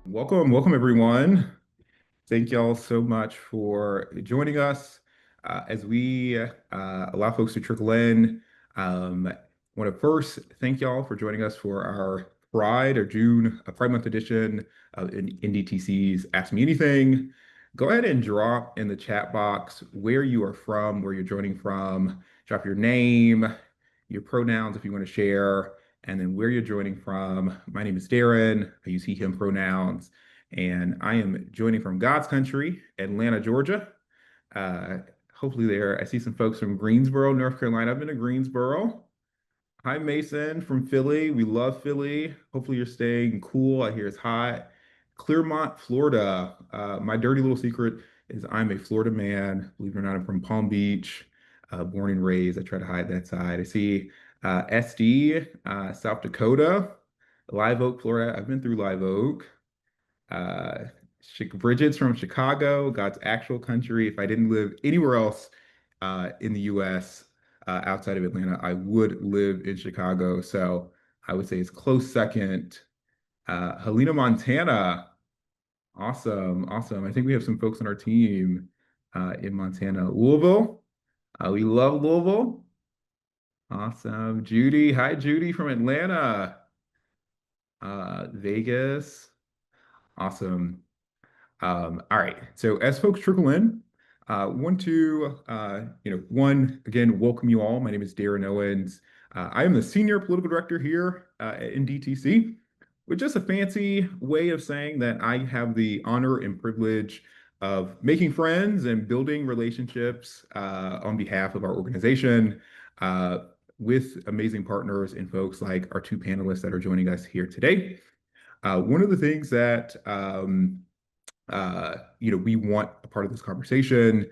Welcome everyone. Thank y'all so much for joining us as we allow folks to trickle in. Want to first thank y'all for joining us for our Pride Month edition of NDTC's Ask Me Anything. Go ahead and drop in the chat box where you are from, where you're joining from. Drop your name, your pronouns if you want to share, and then where you're joining from. My name is Darren. I use he, him pronouns, and I am joining from God's country, Atlanta, Georgia. Uh, Hopefully there, I see some folks from Greensboro, North Carolina. I've been to Greensboro. Hi, Mason from Philly. We love Philly. Hopefully you're staying cool. I hear it's hot. Clearmont, Florida. My dirty little secret is I'm a Florida man. Believe it or not, I'm from Palm Beach, born and raised. I try to hide that side. I see SD, South Dakota, Live Oak, Florida. I've been through Live Oak. Uh, Bridget's from Chicago, God's actual country. If I didn't live anywhere else in the US outside of Atlanta, I would live in Chicago. So I would say it's close second. Helena, Montana. Awesome. Awesome. I think we have some folks on our team in Montana. Louisville. We love Louisville. Awesome. Judy. Hi, Judy from Atlanta. Vegas. Awesome. All right. So as folks trickle in, want to, one, again, welcome you all. My name is Darren Owens. I am the Senior Political Director here at NDTC, with just a fancy way of saying that I have the honor and privilege of making friends and building relationships on behalf of our organization with amazing partners and folks like our two panelists that are joining us here today. One of the things that we want a part of this conversation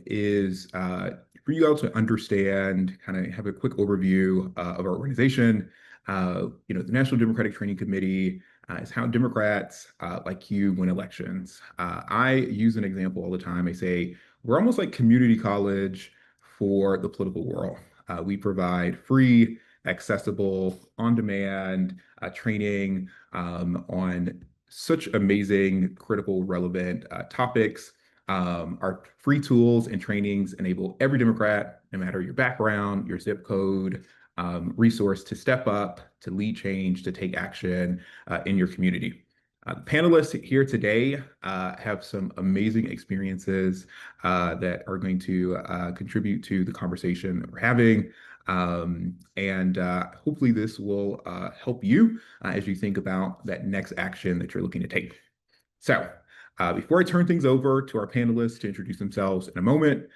is for you all to understand, kind of have a quick overview of our organization. The National Democratic Training Committee is how Democrats like you win elections. I use an example all the time. I say we're almost like community college for the political world. We provide free, accessible, on-demand training on such amazing, critical, relevant topics. Our free tools and trainings enable every Democrat, no matter your background, your zip code, resource to step up, to lead change, to take action in your community. The panelists here today have some amazing experiences that are going to contribute to the conversation that we're having. And hopefully this will help you as you think about that next action that you're looking to take. So before I turn things over to our panelists to introduce themselves in a moment,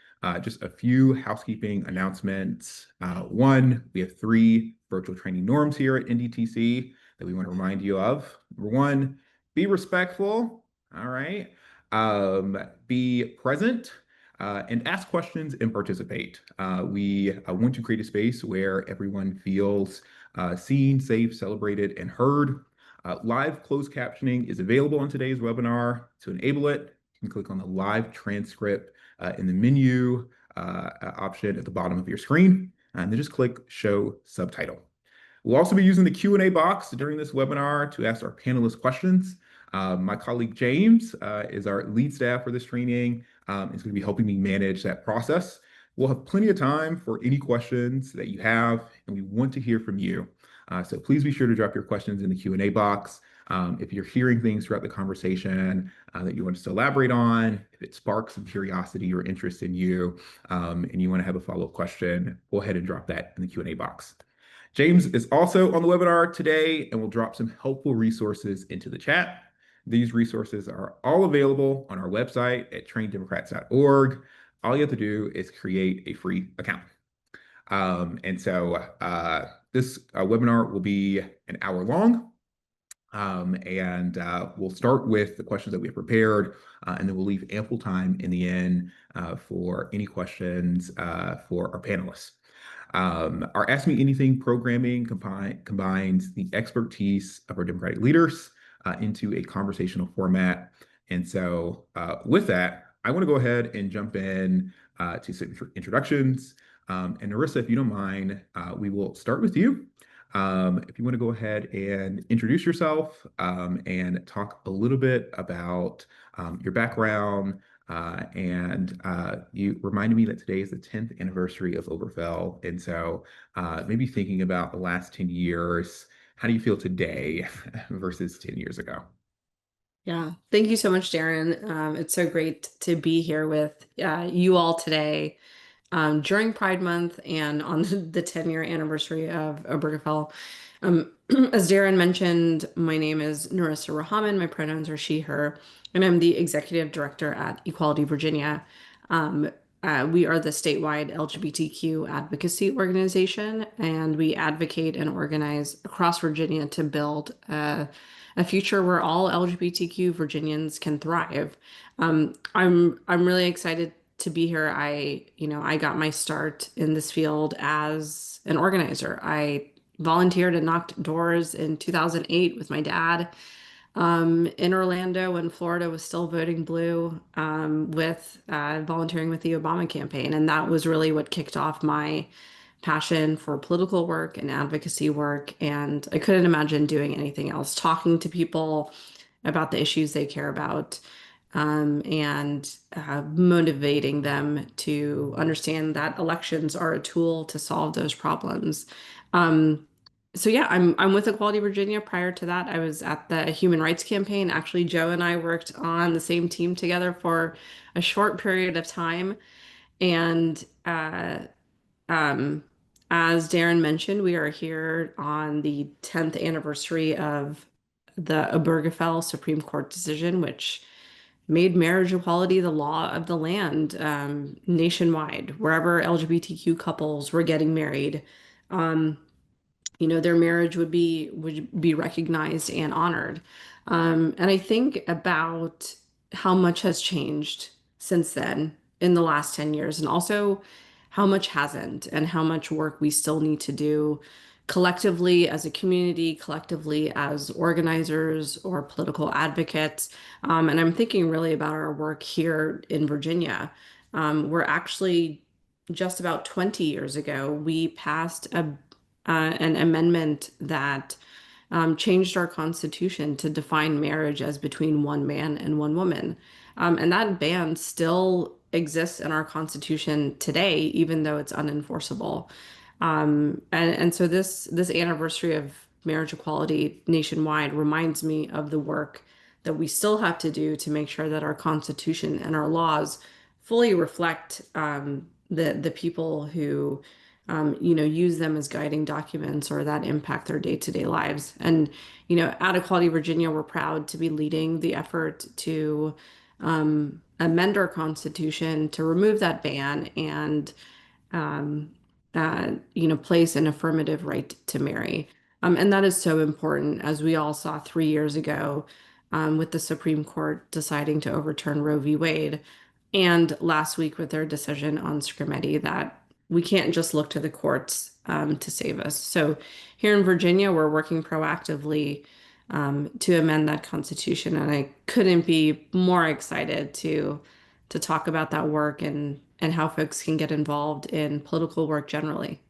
just a few housekeeping announcements. One, we have 3 virtual training norms here at NDTC that we want to remind you of. Number 1, be respectful, all right? Be present. And ask questions and participate. We want to create a space where everyone feels seen, safe, celebrated, and heard. Live closed captioning is available on today's webinar. To enable it, you can click on the live transcript in the menu option at the bottom of your screen, and then just click Show Subtitle. We'll also be using the Q&A box during this webinar to ask our panelists questions. My colleague James is our lead staff for this training. Is going to be helping me manage that process. We'll have plenty of time for any questions that you have, and we want to hear from you. So please be sure to drop your questions in the Q&A box. If you're hearing things throughout the conversation that you want us to elaborate on, if it sparks some curiosity or interest in you, and you want to have a follow-up question, go ahead and drop that in the Q&A box. James is also on the webinar today and will drop some helpful resources into the chat. These resources are all available on our website at traindemocrats.org. All you have to do is create a free account. This webinar will be an hour long. We'll start with the questions that we have prepared, and then we'll leave ample time in the end for any questions for our panelists. Our Ask Me Anything programming combines the expertise of our Democratic leaders into a conversational format. And so with that, I want to go ahead and jump in to some introductions. And Narissa, if you don't mind, we will start with you. If you want to go ahead and introduce yourself and talk a little bit about your background. You reminded me that today is the 10th anniversary of Obergefell. And so maybe thinking about the last 10 years, how do you feel today versus 10 years ago? Yeah, thank you so much, Darren. It's so great to be here with you all today during Pride Month and on the 10-year anniversary of Obergefell. As Darren mentioned, my name is Narissa Rahaman. My pronouns are she, her, and I'm the executive director at Equality Virginia. Um, we are the statewide LGBTQ advocacy organization, and we advocate and organize across Virginia to build a future where all LGBTQ Virginians can thrive. I'm really excited to be here. I got my start in this field as an organizer. I volunteered and knocked doors in 2008 with my dad in Orlando when Florida was still voting blue, with volunteering with the Obama campaign. And that was really what kicked off my passion for political work and advocacy work. And I couldn't imagine doing anything else, talking to people about the issues they care about, and motivating them to understand that elections are a tool to solve those problems. Um, so yeah, I'm with Equality Virginia. Prior to that, I was at the Human Rights Campaign. Actually, Joe and I worked on the same team together for a short period of time. And um, as Darren mentioned, we are here on the 10th anniversary of the Obergefell Supreme Court decision, which made marriage equality the law of the land, nationwide. Wherever LGBTQ couples were getting married, um, their marriage would be recognized and honored. And I think about how much has changed since then in the last 10 years, and also how much hasn't, and how much work we still need to do collectively as a community, collectively as organizers or political advocates. And I'm thinking really about our work here in Virginia. We're actually just about 20 years ago, we passed an amendment that changed our Constitution to define marriage as between one man and one woman. And that ban still exists in our Constitution today, even though it's unenforceable. And so this anniversary of marriage equality nationwide reminds me of the work that we still have to do to make sure that our Constitution and our laws fully reflect the people who use them as guiding documents or that impact their day-to-day lives. And, at Equality Virginia, we're proud to be leading the effort to amend our Constitution to remove that ban and um, place an affirmative right to marry. And that is so important, as we all saw 3 years ago, with the Supreme Court deciding to overturn Roe v. Wade, and last week with their decision on Scrimeti, that we can't just look to the courts to save us. So here in Virginia, we're working proactively to amend that Constitution, and I couldn't be more excited to talk about that work and how folks can get involved in political work generally.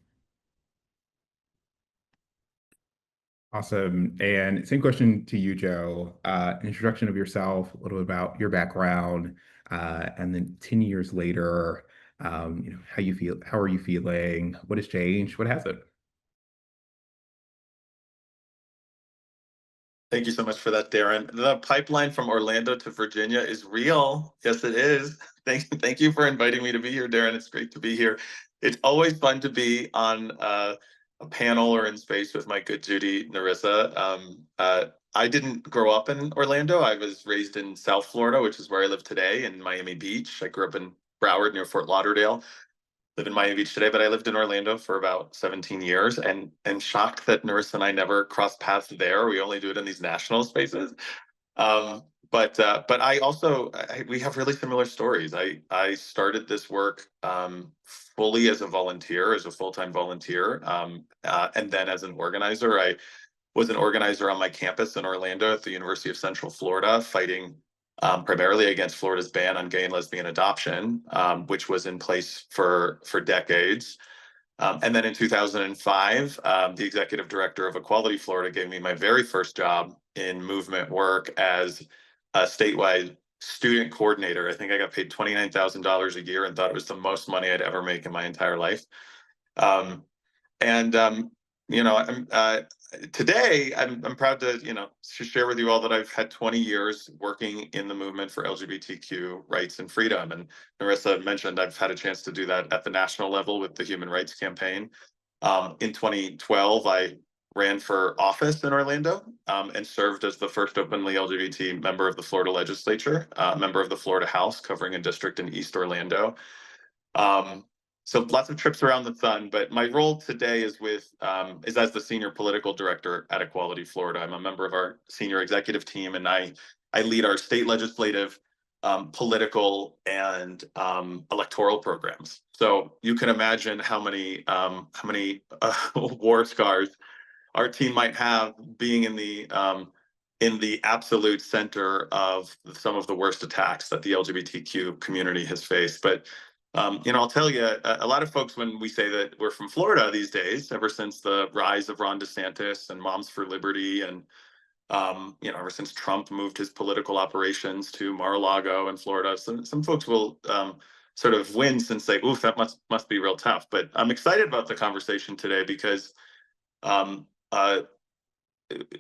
Awesome. And same question to you, Joe. An introduction of yourself, a little bit about your background, and then 10 years later, how you feel, how are you feeling? What has changed? What hasn't? Thank you so much for that, Darren. The pipeline from Orlando to Virginia is real. Yes, it is. Thank you for inviting me to be here, Darren. It's great to be here. It's always fun to be on a panel or in space with my good Judy Narissa. I didn't grow up in Orlando. I was raised in South Florida, which is where I live today, in Miami Beach. I grew up in Broward near Fort Lauderdale. Live in Miami Beach today, but I lived in Orlando for about 17 years, and shocked that Narissa and I never crossed paths there. We only do it in these national spaces. But I also we have really similar stories. I started this work fully as a volunteer, as a full-time volunteer, and then as an organizer. I was an organizer on my campus in Orlando at the University of Central Florida, fighting primarily against Florida's ban on gay and lesbian adoption, which was in place for decades. And then in 2005, the executive director of Equality Florida gave me my very first job in movement work as a statewide student coordinator. I think I got paid $29,000 a year and thought it was the most money I'd ever make in my entire life. And you know, today I'm proud to to share with you all that I've had 20 years working in the movement for LGBTQ rights and freedom. And Narissa mentioned I've had a chance to do that at the national level with the Human Rights Campaign. In 2012, I ran for office in Orlando and served as the first openly LGBT member of the Florida legislature, member of the Florida House, covering a district in East Orlando. So lots of trips around the sun, but my role today is is as the senior political director at Equality Florida. I'm a member of our senior executive team, and I lead our state legislative, political, and electoral programs. So you can imagine how many war scars our team might have, being in the absolute center of some of the worst attacks that the LGBTQ community has faced. But I'll tell you, a lot of folks, when we say that we're from Florida these days, ever since the rise of Ron DeSantis and Moms for Liberty, and ever since Trump moved his political operations to Mar-a-Lago in Florida, some folks will sort of wince and say, "Oof, that must be real tough." But I'm excited about the conversation today because um,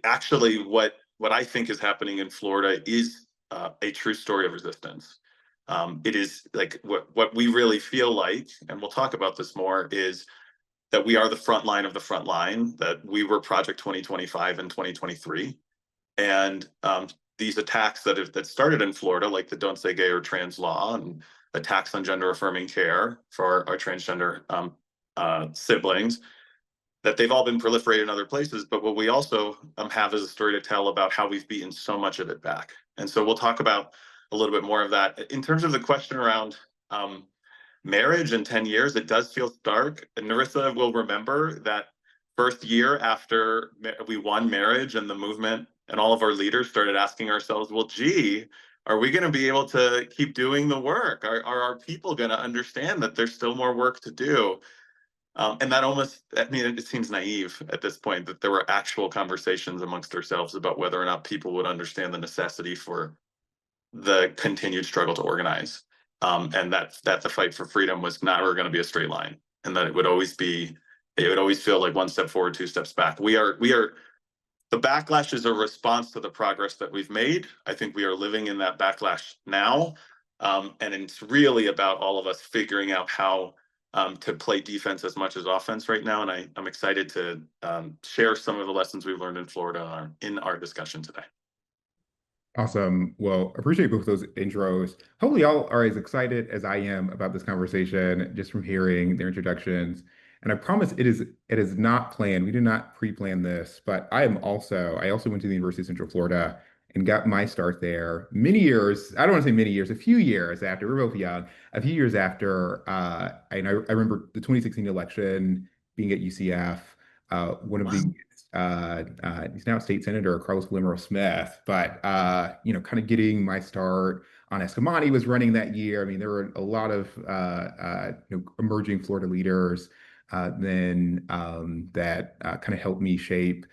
actually, what I think is happening in Florida is a true story of resistance. It is like what we really feel like, and we'll talk about this more, is that we are the front line of the front line, that we were Project 2025 and 2023. And these attacks that started in Florida, like the Don't Say Gay or Trans law, and attacks on gender affirming care for our transgender siblings, that they've all been proliferated in other places. But what we also have is a story to tell about how we've beaten so much of it back. And so we'll talk about a little bit more of that. In terms of the question around marriage in 10 years, it does feel stark. And Narissa will remember that first year after we won marriage, and the movement and all of our leaders started asking ourselves, well, gee, are we going to be able to keep doing the work? Are our people going to understand that there's still more work to do? And that almost, it seems naive at this point that there were actual conversations amongst ourselves about whether or not people would understand the necessity for the continued struggle to organize. And that the fight for freedom was never going to be a straight line, and that it would always feel like one step forward, two steps back. The backlash is a response to the progress that we've made. I think we are living in that backlash now. And it's really about all of us figuring out how to play defense as much as offense right now. And I'm excited to share some of the lessons we've learned in Florida in our discussion today. Awesome. Well, appreciate both those intros. Hopefully, y'all are as excited as I am about this conversation just from hearing their introductions. And I promise it is not planned. We did not pre-plan this, but I also went to the University of Central Florida and got my start there many years. I don't want to say many years, a few years after, we're both young, a few years after I remember the 2016 election being at UCF. One of the he's now state senator Carlos Blimero Smith, but kind of getting my start on Escamani was running that year. I mean, there were a lot of emerging Florida leaders then that kind of helped me shape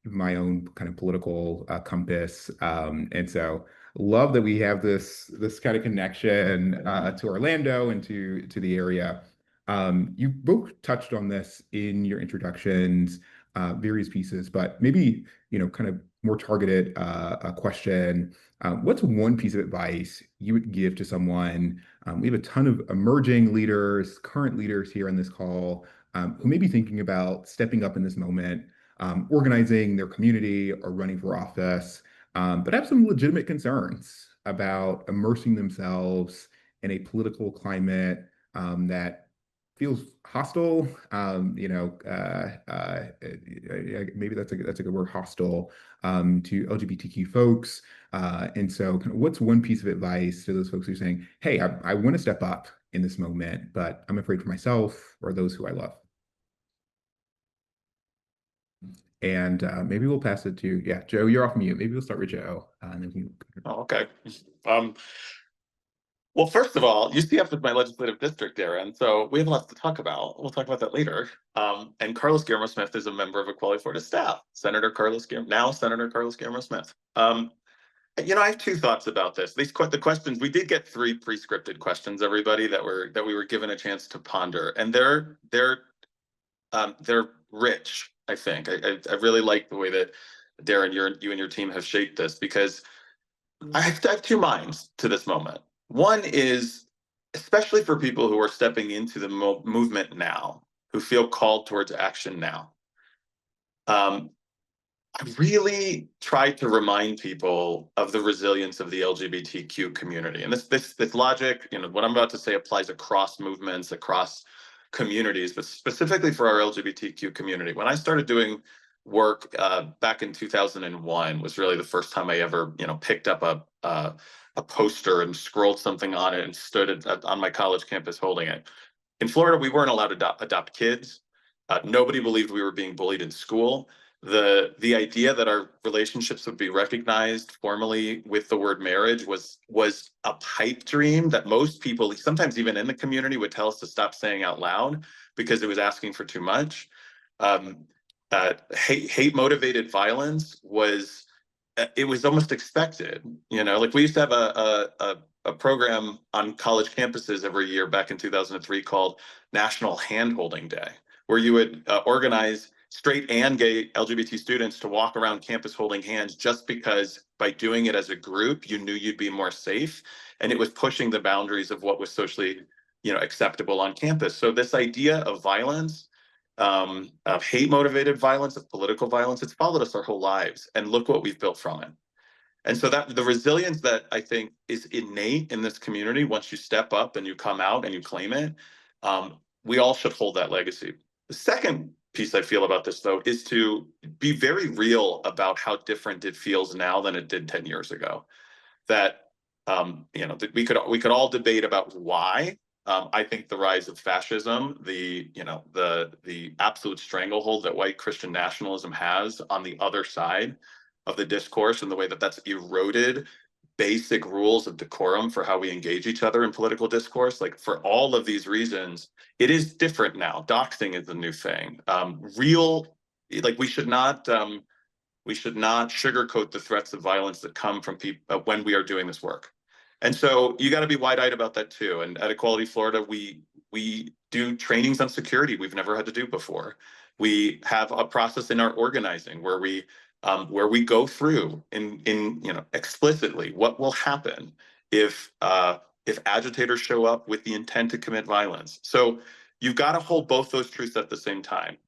my own kind of political compass. And so love that we have this kind of connection to Orlando and to the area. You both touched on this in your introductions, various pieces, but maybe, kind of more targeted a question. What's one piece of advice you would give to someone? We have a ton of emerging leaders, current leaders here on this call, who may be thinking about stepping up in this moment, organizing their community or running for office, but have some legitimate concerns about immersing themselves in a political climate that feels hostile. Maybe that's a good word, hostile, to LGBTQ folks. And so, kind of what's one piece of advice to those folks who are saying, "Hey, I want to step up in this moment, but I'm afraid for myself or those who I love." And maybe we'll pass it to, yeah, Joe. You're off mute. Maybe we'll start with Joe, and then we can. Oh, okay. Um, Well, first of all, UCF is my legislative district, Darren, so we have lots to talk about. We'll talk about that later. And Carlos Guillermo Smith is a member of Equality Florida staff, Senator Carlos Guillermo, now Senator Carlos Guillermo Smith. I have two thoughts about this. The questions, we did get three pre-scripted questions, everybody, that we were given a chance to ponder, and they're rich. I think I really like the way that Darren, you and your team have shaped this, because I have two minds to this moment. One is, especially for people who are stepping into the movement now, who feel called towards action now. I really try to remind people of the resilience of the LGBTQ community. And this logic, what I'm about to say applies across movements, across communities, but specifically for our LGBTQ community. When I started doing work back in 2001 was really the first time I ever, picked up a poster and scrolled something on it and stood on my college campus holding it. In Florida, we weren't allowed to adopt kids. Nobody believed we were being bullied in school. The idea that our relationships would be recognized formally with the word marriage was a pipe dream that most people, sometimes even in the community, would tell us to stop saying out loud because it was asking for too much. Hate motivated violence was almost expected. Like we used to have a program on college campuses every year back in 2003 called National Handholding Day, where you would organize straight and gay LGBT students to walk around campus holding hands, just because by doing it as a group, you knew you'd be more safe. And it was pushing the boundaries of what was socially, acceptable on campus. So this idea of violence, of hate motivated violence, of political violence, it's followed us our whole lives. And look what we've built from it. And so that the resilience that I think is innate in this community, once you step up and you come out and you claim it, we all should hold that legacy. The second piece I feel about this, though, is to be very real about how different it feels now than it did 10 years ago. That that we could all debate about why. I think the rise of fascism, the absolute stranglehold that white Christian nationalism has on the other side of the discourse, and the way that that's eroded basic rules of decorum for how we engage each other in political discourse. Like, for all of these reasons, it is different now. Doxing is the new thing. We should not sugarcoat the threats of violence that come from people when we are doing this work. And so you got to be wide-eyed about that too. And at Equality Florida, we do trainings on security we've never had to do before. We have a process in our organizing where we go through explicitly what will happen if agitators show up with the intent to commit violence. So you've got to hold both those truths at the same time.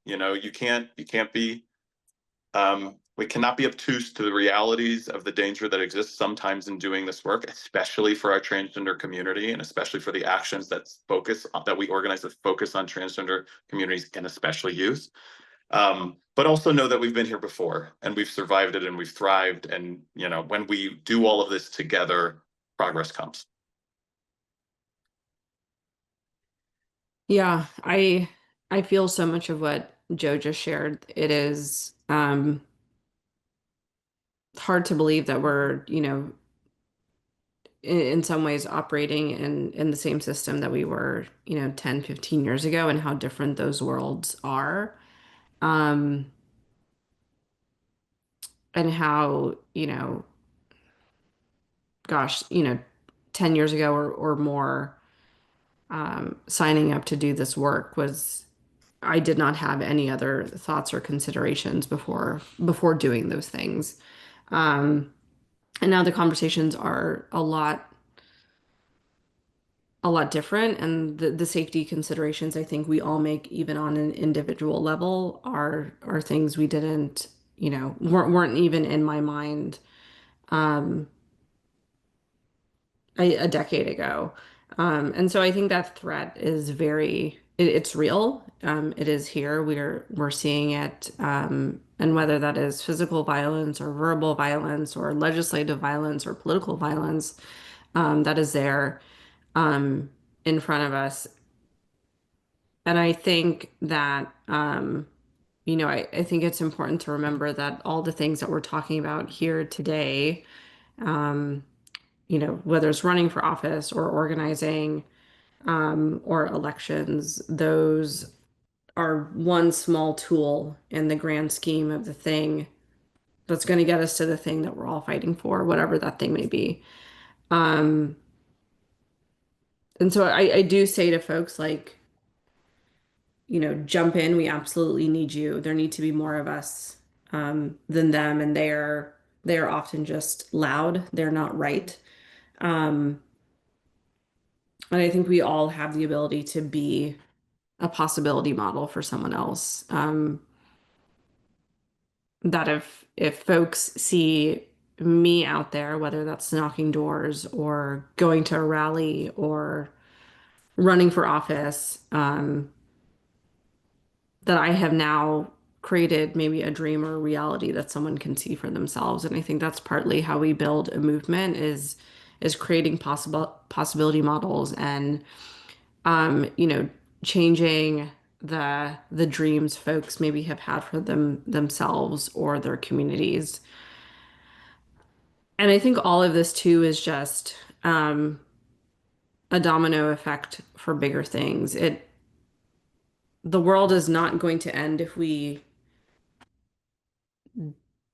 We cannot be obtuse to the realities of the danger that exists sometimes in doing this work, especially for our transgender community, and especially for the actions that we organize that focus on transgender communities and especially youth. But also know that we've been here before and we've survived it and we've thrived. And when we do all of this together, progress comes. Yeah, I feel so much of what Joe just shared. It is hard to believe that we're, in some ways operating in the same system that we were, 10, 15 years ago, and how different those worlds are. Um, and how, gosh, 10 years ago or more, signing up to do this work was, I did not have any other thoughts or considerations before doing those things. And now the conversations are a lot different, and the safety considerations I think we all make, even on an individual level, are things we didn't, weren't even in my mind um a decade ago. And so I think that threat is it's real. It is here. We're seeing it. And whether that is physical violence or verbal violence or legislative violence or political violence, that is there, in front of us. And I think that, I think it's important to remember that all the things that we're talking about here today, whether it's running for office or organizing, or elections, those are one small tool in the grand scheme of the thing that's going to get us to the thing that we're all fighting for, whatever that thing may be. Um, and so I do say to folks like, jump in. We absolutely need you. There need to be more of us than them, and they are often just loud. They're not right. Um, and I think we all have the ability to be a possibility model for someone else. That if folks see me out there, whether that's knocking doors or going to a rally or running for office, that I have now created maybe a dream or a reality that someone can see for themselves. And I think that's partly how we build a movement is creating possibility models and you know, changing the dreams folks maybe have had for themselves or their communities. And I think all of this too is just a domino effect for bigger things. The world is not going to end if we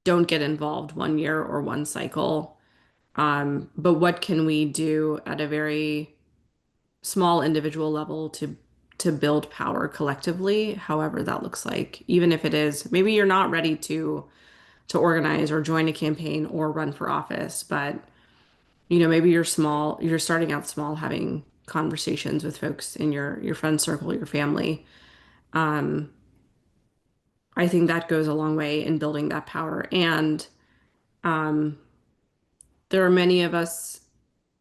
don't get involved one year or one cycle. But what can we do at a very small individual level to build power collectively, however that looks like, even if it is maybe you're not ready to organize or join a campaign or run for office, but maybe you're starting out small, having conversations with folks in your friend circle, your family. Um, I think that goes a long way in building that power. And um, there are many of us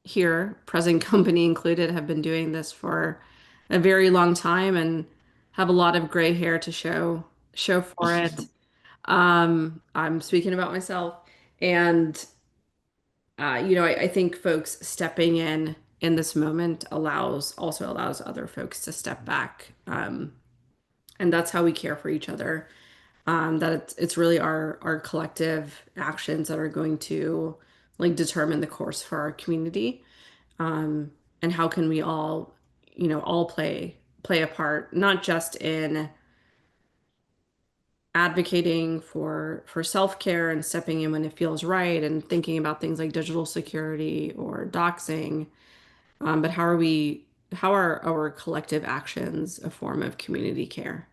here, present company included, have been doing this for a very long time and have a lot of gray hair to show for it. I'm speaking about myself, and I think folks stepping in this moment allows other folks to step back, and that's how we care for each other. That it's really our collective actions that are going to like determine the course for our community. um, and how can we all play a part, not just in advocating for self-care and stepping in when it feels right and thinking about things like digital security or doxing, but how are our collective actions a form of community care?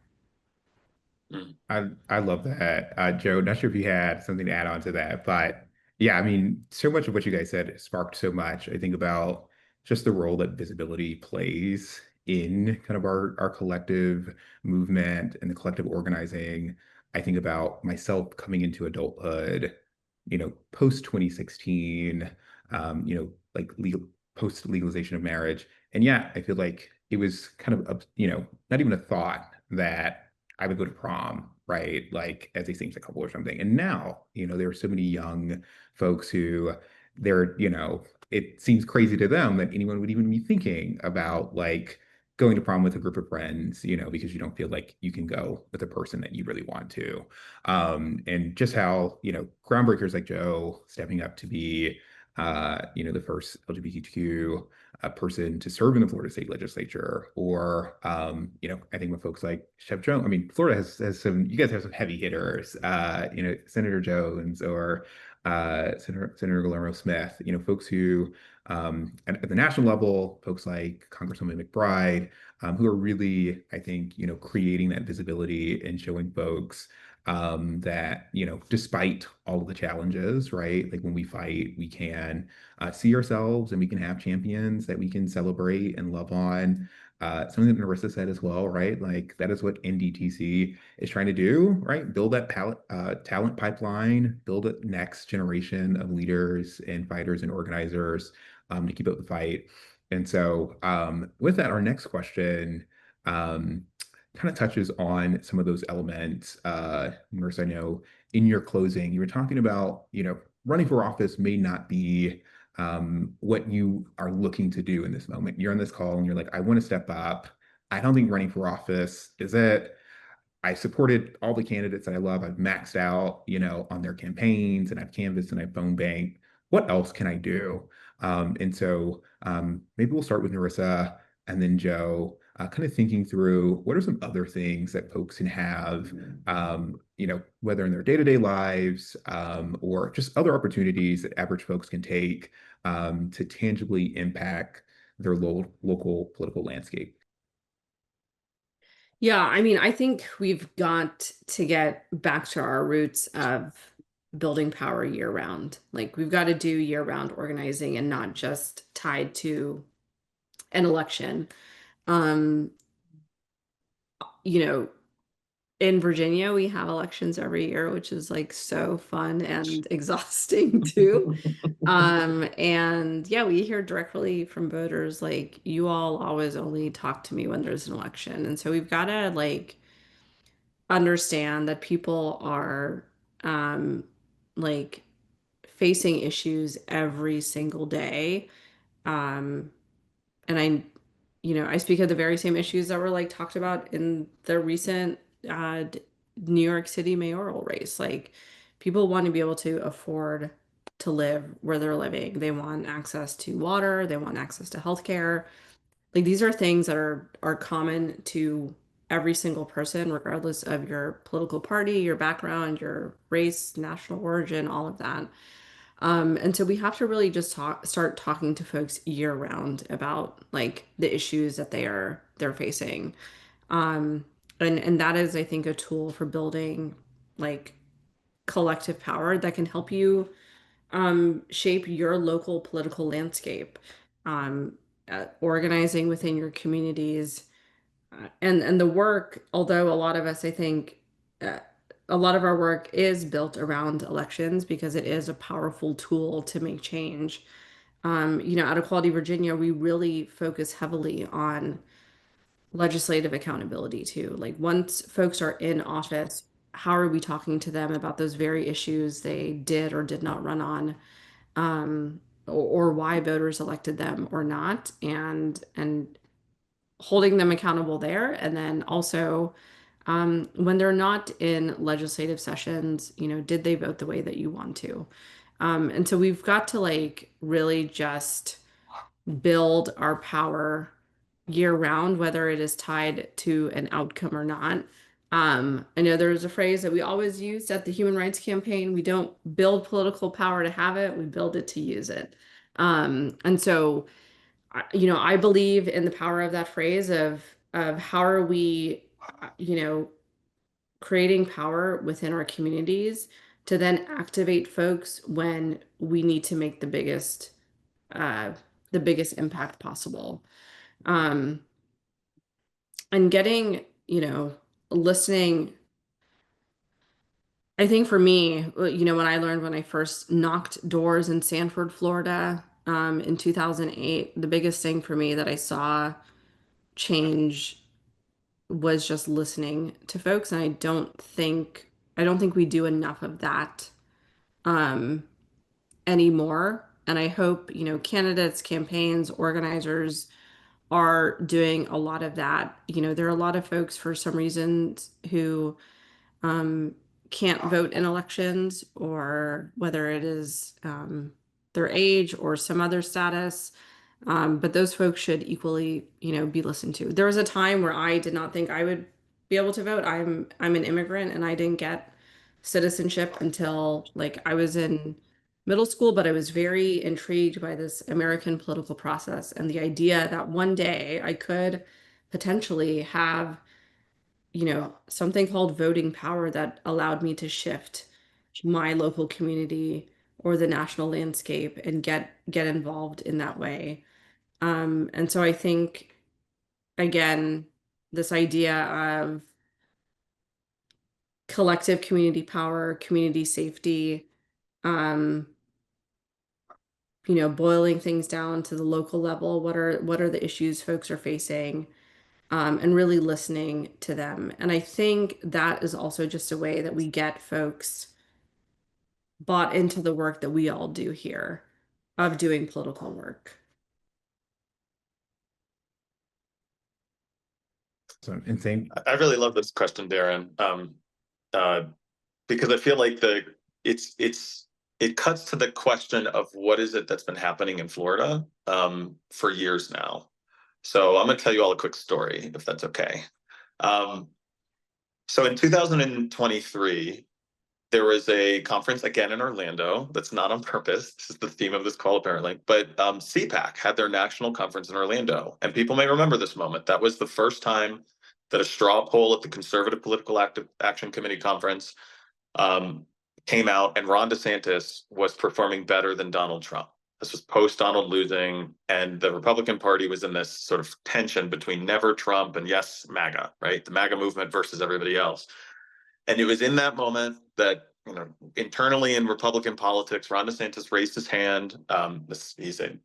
I love that. Joe, not sure if you had something to add on to that, but yeah, I mean, so much of what you guys said sparked so much. I think about just the role that visibility plays in kind of our collective movement and the collective organizing. I think about myself coming into adulthood, post 2016, like legal post legalization of marriage. And yeah, I feel like it was kind of, not even a thought that I would go to prom, right? Like as a same-sex couple or something. And now, there are so many young folks who it seems crazy to them that anyone would even be thinking about like going to prom with a group of friends, because you don't feel like you can go with a person that you really want to. And just how, groundbreakers like Joe stepping up to be, the first LGBTQ a person to serve in the Florida state legislature, or I think with folks like Chef Jones. I mean, Florida has some. You guys have some heavy hitters. Senator Jones or Senator Guillermo Smith. Folks who at the national level, folks like Congresswoman McBride, who are really, I think, creating that visibility and showing folks that, despite all of the challenges, right? Like when we fight, we can see ourselves and we can have champions that we can celebrate and love on. Something that Narissa said as well, right? Like that is what NDTC is trying to do, right? Build that talent pipeline, build a next generation of leaders and fighters and organizers to keep up the fight. And so, with that, our next question um, kind of touches on some of those elements. Marissa, I know in your closing, you were talking about, running for office may not be what you are looking to do in this moment. You're on this call and you're like, I want to step up. I don't think running for office is it. I supported all the candidates that I love. I've maxed out, on their campaigns and I've canvassed and I've phone banked. what else can I do? And so maybe we'll start with Narissa and then Joe, kind of thinking through what are some other things that folks can have, whether in their day-to-day lives, or just other opportunities that average folks can take, to tangibly impact their local political landscape. Yeah, I mean, I think we've got to get back to our roots of building power year round. Like, we've got to do year round organizing and not just tied to an election. Um, you know, in Virginia, we have elections every year, which is like so fun and exhausting too. And yeah, we hear directly from voters, like, you all always only talk to me when there's an election. And so we've got to like understand that people are um like facing issues every single day. Um and I speak of the very same issues that were like talked about in the recent New York City mayoral race. Like, people want to be able to afford to live where they're living. They want access to water, they want access to healthcare. Like, these are things that are common to every single person, regardless of your political party, your background, your race, national origin, all of that. And so we have to really just start talking to folks year round about like the issues that they're facing. Um, and that is, I think, a tool for building like collective power that can help you shape your local political landscape, um, organizing within your communities, and the work. Although a lot of us, I think, uh, a lot of our work is built around elections because it is a powerful tool to make change. Out of Quality Virginia, we really focus heavily on legislative accountability too. Like, once folks are in office, how are we talking to them about those very issues they did or did not run on, or why voters elected them or not, and holding them accountable there. And then also, when they're not in legislative sessions, did they vote the way that you want to? And so we've got to like really just build our power year round, whether it is tied to an outcome or not. I know there's a phrase that we always used at the Human Rights Campaign: we don't build political power to have it, we build it to use it. And so, I believe in the power of that phrase of how are we, you know, creating power within our communities to then activate folks when we need to make uh, the biggest impact possible. Um, and getting, listening. I think for me, when I learned, when I first knocked doors in Sanford, Florida, in 2008, the biggest thing for me that I saw change was just listening to folks. And I don't think we do enough of that um, anymore. And I hope, candidates, campaigns, organizers are doing a lot of that. There are a lot of folks for some reasons who um, can't vote in elections, or whether it is their age or some other status. But those folks should equally, be listened to. There was a time where I did not think I would be able to vote. I'm an immigrant, and I didn't get citizenship until like I was in middle school, but I was very intrigued by this American political process and the idea that one day I could potentially have, something called voting power that allowed me to shift my local community or the national landscape and get involved in that way. And so I think, again, this idea of collective community power, community safety, um, boiling things down to the local level. What are the issues folks are facing? And really listening to them. And I think that is also just a way that we get folks bought into the work that we all do here of doing political work. So, and same. I really love this question, Darren, uh, because I feel like it's it cuts to the question of what is it that's been happening in Florida for years now. So I'm going to tell you all a quick story, if that's okay. Um, so in 2023, there was a conference again in Orlando. That's not on purpose. This is the theme of this call, apparently. But CPAC had their national conference in Orlando. And people may remember this moment. That was the first time that a straw poll at the Conservative Political Action Committee conference came out, and Ron DeSantis was performing better than Donald Trump. This was post Donald losing, and the Republican Party was in this sort of tension between never Trump and yes MAGA, right? The MAGA movement versus everybody else. And it was in that moment that, internally in Republican politics, Ron DeSantis raised his hand.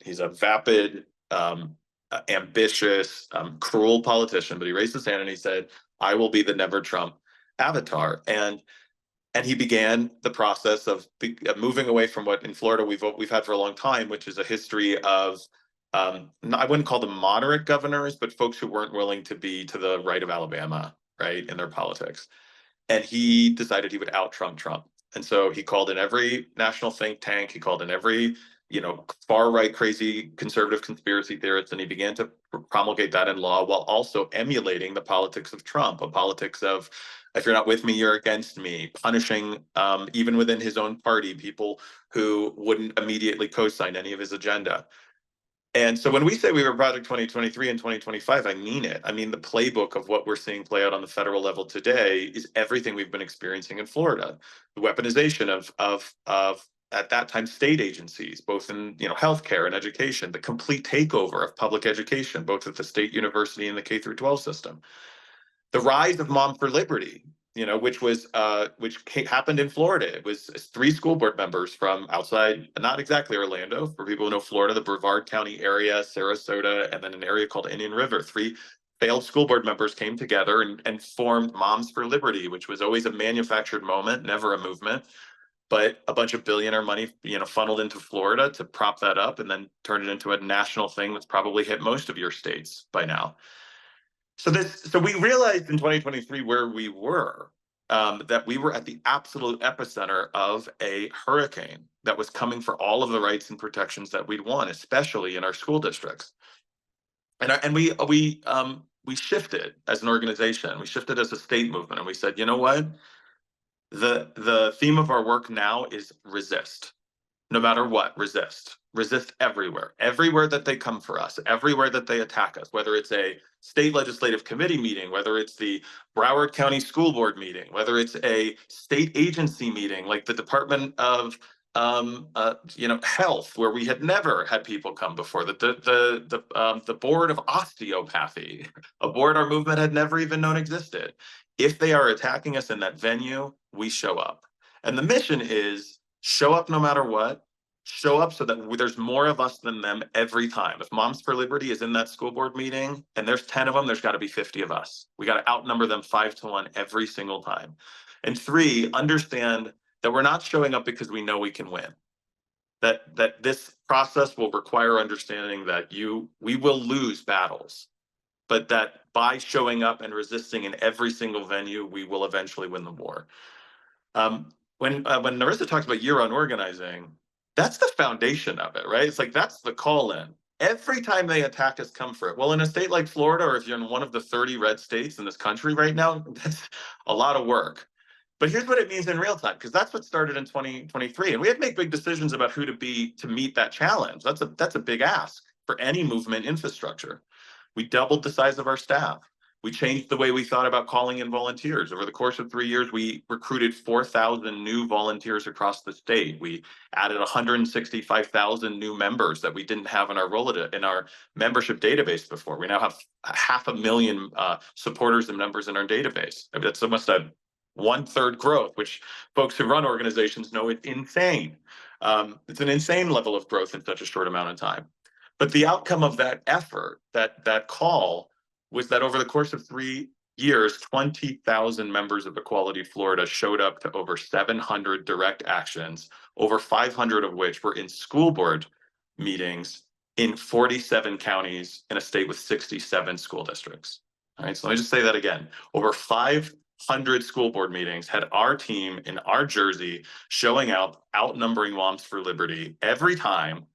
He's a vapid, ambitious, cruel politician, but he raised his hand and he said, "I will be the never Trump avatar." And he began the process of moving away from what in Florida we've had for a long time, which is a history of I wouldn't call them moderate governors, but folks who weren't willing to be to the right of Alabama, right, in their politics. And he decided he would out Trump Trump. And so he called in every national think tank. He called in every, far right, crazy conservative conspiracy theorists, and he began to promulgate that in law while also emulating the politics of Trump, a politics of, if you're not with me, you're against me, punishing even within his own party people who wouldn't immediately co-sign any of his agenda. And so when we say we were Project 2023 and 2025, I mean it. I mean, the playbook of what we're seeing play out on the federal level today is everything we've been experiencing in Florida. The weaponization of at that time state agencies, both in healthcare and education, the complete takeover of public education, both at the state university and the K through 12 system. The rise of Mom for Liberty, which happened in Florida. It was 3 school board members from outside, not exactly Orlando, for people who know Florida, the Brevard County area, Sarasota, and then an area called Indian River. 3 failed school board members came together and formed Moms for Liberty, which was always a manufactured moment, never a movement, but a bunch of billionaire money, funneled into Florida to prop that up and then turn it into a national thing that's probably hit most of your states by now. So we realized in 2023 where we were, that we were at the absolute epicenter of a hurricane that was coming for all of the rights and protections that we'd want, especially in our school districts. And we shifted as an organization. We shifted as a state movement, and we said, you know what? The theme of our work now is resist. No matter what, resist everywhere that they come for us, everywhere that they attack us, whether it's a state legislative committee meeting, whether it's the Broward County School Board meeting, whether it's a state agency meeting like the Department of Health, where we had never had people come before, the Board of Osteopathy, a board our movement had never even known existed. If they are attacking us in that venue, we show up. And the mission is show up no matter what, show up so that there's more of us than them every time. If Moms for Liberty is in that school board meeting and there's 10 of them, there's got to be 50 of us. We got to outnumber them 5-1 every single time. And 3, understand that we're not showing up because we know we can win. That this process will require understanding that we will lose battles, but that by showing up and resisting in every single venue, we will eventually win the war. When Narissa talks about year-round organizing, that's the foundation of it, right? It's like that's the call-in. Every time they attack us, come for it. Well, in a state like Florida, or if you're in one of the 30 red states in this country right now, that's a lot of work. But here's what it means in real time, because that's what started in 2023, and we had to make big decisions about who to be to meet that challenge. That's a big ask for any movement infrastructure. We doubled the size of our staff. We changed the way we thought about calling in volunteers. Over the course of 3 years, we recruited 4,000 new volunteers across the state. We added 165,000 new members that we didn't have in our membership database before. We now have 500,000 supporters and members in our database. I mean, that's almost a 1/3 growth, which folks who run organizations know it's insane. It's an insane level of growth in such a short amount of time. But the outcome of that effort, that call, was that over the course of 3 years, 20,000 members of Equality Florida showed up to over 700 direct actions, over 500 of which were in school board meetings in 47 counties in a state with 67 school districts. All right, so let me just say that again. Over 500 100 school board meetings, had our team in our jersey showing up, outnumbering Moms for Liberty every time,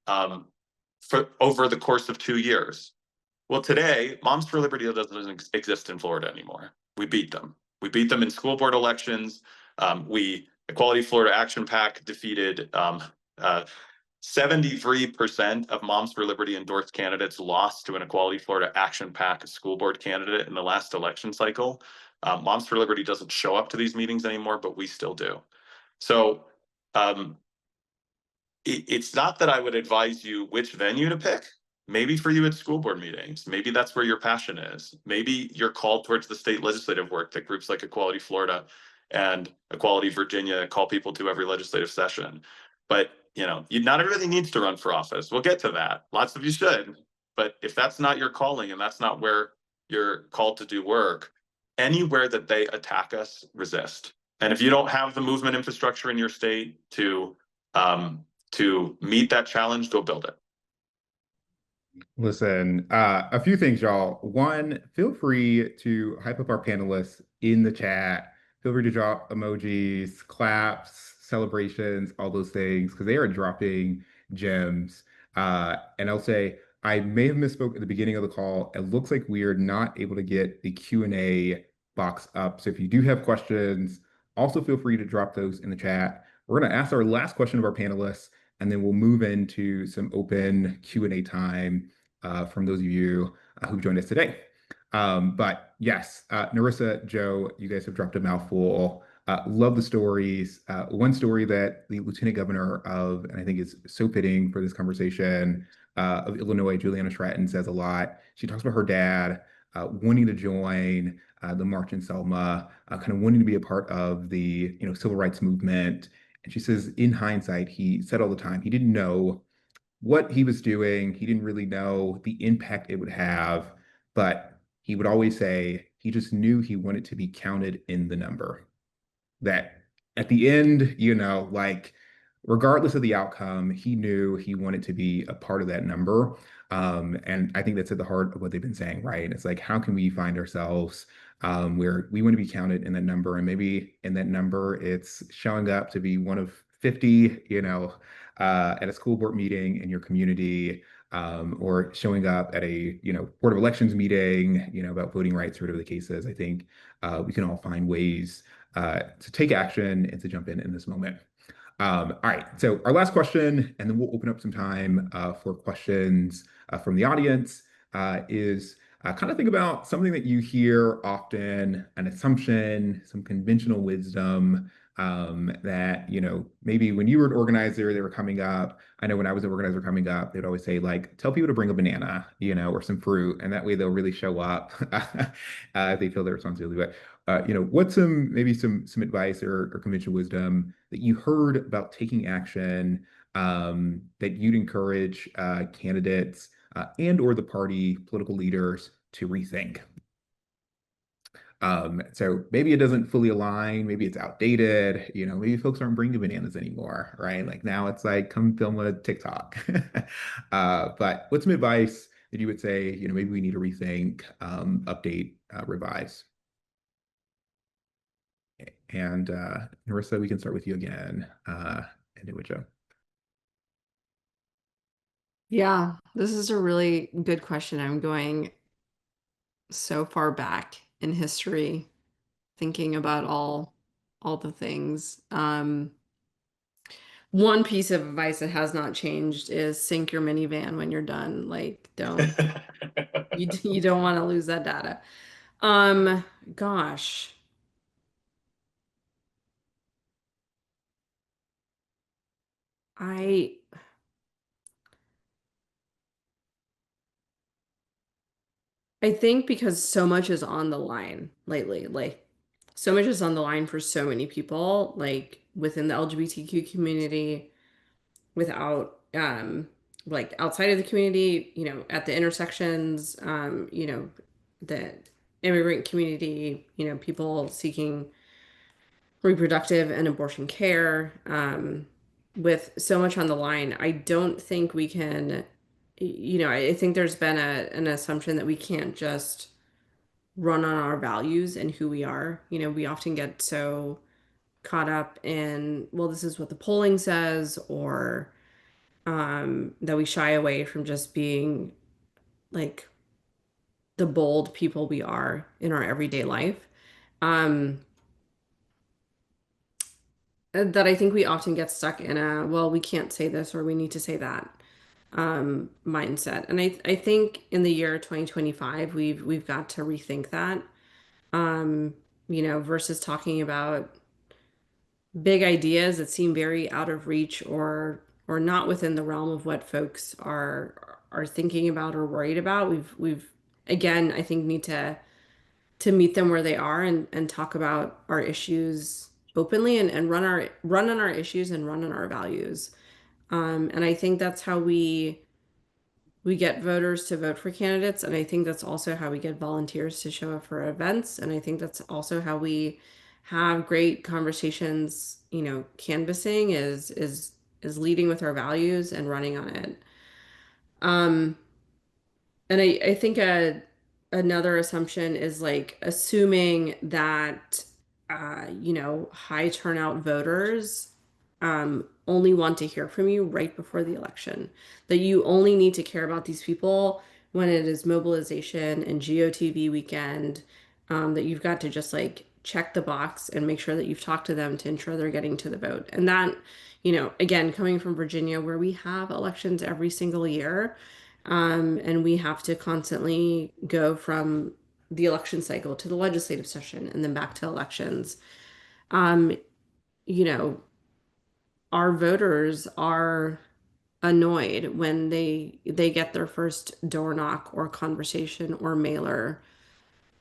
for over the course of 2 years. Well, today, Moms for Liberty doesn't exist in Florida anymore. We beat them. We beat them in school board elections. Equality Florida Action PAC defeated 73% of Moms for Liberty endorsed candidates lost to an Equality Florida Action PAC school board candidate in the last election cycle. Moms for Liberty doesn't show up to these meetings anymore, but we still do. So um, it's not that I would advise you which venue to pick. Maybe for you, it's school board meetings. Maybe that's where your passion is. Maybe you're called towards the state legislative work that groups like Equality Florida and Equality Virginia call people to every legislative session. But not everybody needs to run for office. We'll get to that. Lots of you should. But if that's not your calling and that's not where you're called to do work, anywhere that they attack us, resist. And if you don't have the movement infrastructure in your state to meet that challenge, go build it. Listen, a few things, y'all. One, feel free to hype up our panelists in the chat. Feel free to drop emojis, claps, celebrations, all those things, because they are dropping gems. And I'll say, I may have misspoke at the beginning of the call. It looks like we are not able to get the Q&A box up. So if you do have questions, also feel free to drop those in the chat. We're going to ask our last question of our panelists, and then we'll move into some open Q&A time from those of you who've joined us today. But yes, Narissa, Joe, you guys have dropped a mouthful. Love the stories. One story that the Lieutenant Governor of, and I think is so fitting for this conversation, of Illinois, Juliana Stratton, says a lot. She talks about her dad wanting to join the March in Selma, kind of wanting to be a part of the civil rights movement. And she says, in hindsight, he said all the time, he didn't know what he was doing. He didn't really know the impact it would have, but he would always say he just knew he wanted to be counted in the number. That at the end, like regardless of the outcome, he knew he wanted to be a part of that number. And I think that's at the heart of what they've been saying, right? It's like, how can we find ourselves where we want to be counted in that number? And maybe in that number, it's showing up to be one of 50, at a school board meeting in your community, or showing up at a, Board of Elections meeting, about voting rights or whatever the case is. I think we can all find ways to take action and to jump in this moment. All right, so our last question, and then we'll open up some time for questions from the audience, is kind of think about something that you hear often, an assumption, some conventional wisdom that, maybe when you were an organizer, they were coming up. I know when I was an organizer coming up, they'd always say, like, tell people to bring a banana, or some fruit, and that way they'll really show up if they feel their responsibility. But what's maybe some advice or conventional wisdom that you heard about taking action, that you'd encourage candidates and or the party political leaders to rethink? So maybe it doesn't fully align, maybe it's outdated, maybe folks aren't bringing bananas anymore, right? Like now it's like, come film a TikTok. But what's some advice that you would say, maybe we need to rethink, update, revise? And Narissa, we can start with you again, and do it, Joe. Yeah, this is a really good question. I'm going so far back in history, thinking about all the things. One piece of advice that has not changed is sync your minivan when you're done. Like, you don't want to lose that data. Gosh. I I think because so much is on the line lately, like so much is on the line for so many people, like within the LGBTQ community, without like outside of the community, at the intersections, the immigrant community, people seeking reproductive and abortion care, with so much on the line. I don't think we can, I think there's been an assumption that we can't just run on our values and who we are. You know, we often get so caught up in, well, this is what the polling says, or that we shy away from just being like the bold people we are in our everyday life. Um, that I think we often get stuck in a, well, we can't say this or we need to say that mindset. And I think in the year 2025, we've got to rethink that. Um, you know, versus talking about big ideas that seem very out of reach or not within the realm of what folks are thinking about or worried about. We've again, I think need to meet them where they are and talk about our issues openly and run on our issues and run on our values. And I think that's how we get voters to vote for candidates, and I think that's also how we get volunteers to show up for events, and I think that's also how we have great conversations. You know, canvassing is leading with our values and running on it. Um, and I think another assumption is like assuming that, you know, high turnout voters only want to hear from you right before the election, that you only need to care about these people when it is mobilization and GOTV weekend, that you've got to just like check the box and make sure that you've talked to them to ensure they're getting to the vote. And that, you know, again, coming from Virginia, where we have elections every single year, and we have to constantly go from the election cycle to the legislative session and then back to elections. Um, you know, our voters are annoyed when they get their first door knock or conversation or mailer,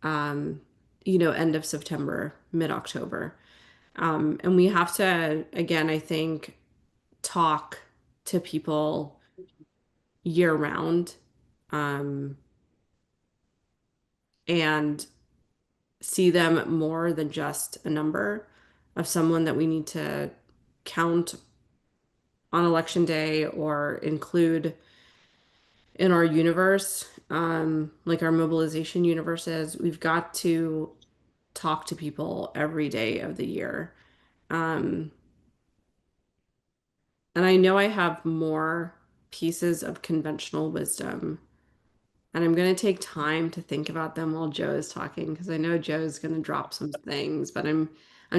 um, you know, end of September, mid-October. And we have to, again, I think, talk to people year round, um, and see them more than just a number of someone that we need to count on election day or include in our universe, like our mobilization universes. We've got to talk to people every day of the year. Um, and I know I have more pieces of conventional wisdom, and I'm going to take time to think about them while Joe is talking because I know Joe's going to drop some things, but I'm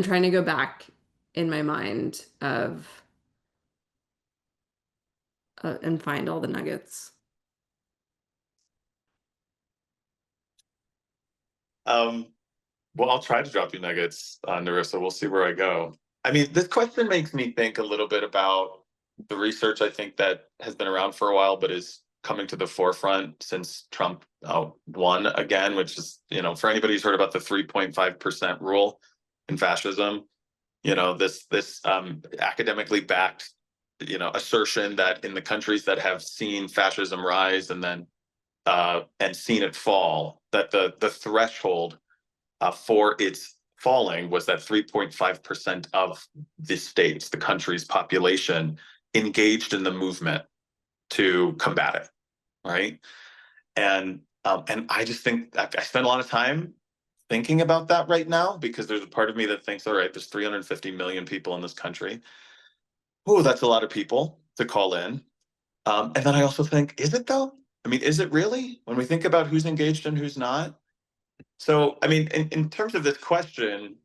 trying to go back in my mind of and find all the nuggets. Um, well, I'll try to drop you nuggets, Narissa. We'll see where I go. I mean, this question makes me think a little bit about the research I think that has been around for a while, but is coming to the forefront since Trump won again, which is, you know, for anybody who's heard about the 3.5% rule in fascism, you know, this academically backed, you know, assertion that in the countries that have seen fascism rise and seen it fall, that the threshold for its falling was that 3.5% of the states, the country's population, engaged in the movement to combat it, right? And I just think I spend a lot of time thinking about that right now because there's a part of me that thinks, all right, there's 350 million people in this country. Oh, that's a lot of people to call in. And then I also think, is it though? I mean, is it really? When we think about who's engaged and who's not. So, I mean, in terms of this question,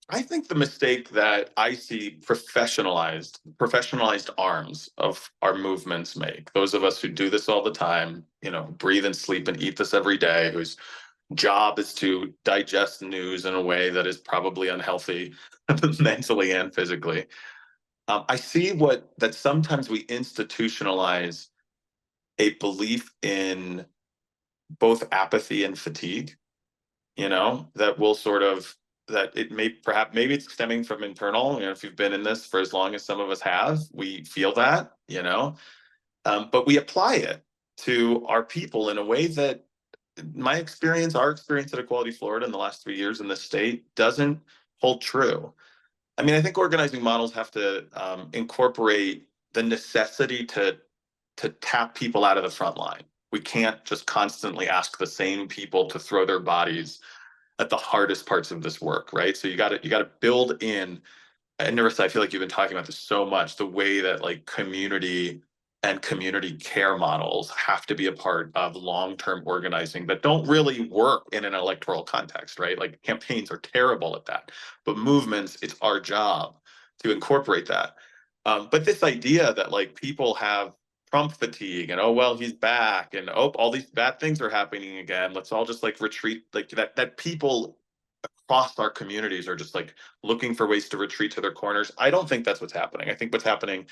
I think the mistake that I see professionalized arms of our movements make, those of us who do this all the time, you know, breathe and sleep and eat this every day, whose job is to digest news in a way that is probably unhealthy mentally and physically. I see that sometimes we institutionalize a belief in both apathy and fatigue, you know, that will sort of that it may perhaps maybe it's stemming from internal. You know, if you've been in this for as long as some of us have, we feel that, you know, but we apply it to our people in a way that our experience at Equality Florida in the last 3 years in the state doesn't hold true. I mean, I think organizing models have to incorporate the necessity to tap people out of the front line. We can't just constantly ask the same people to throw their bodies at the hardest parts of this work, right? So you got to build in. And Narissa, I feel like you've been talking about this so much, the way that like community and community care models have to be a part of long-term organizing that don't really work in an electoral context, right? Like campaigns are terrible at that, but movements, it's our job to incorporate that. But this idea that like people have Trump fatigue and oh well he's back and oh all these bad things are happening again. Let's all just like retreat like that people across our communities are just like looking for ways to retreat to their corners. I don't think that's what's happening. I think what's happening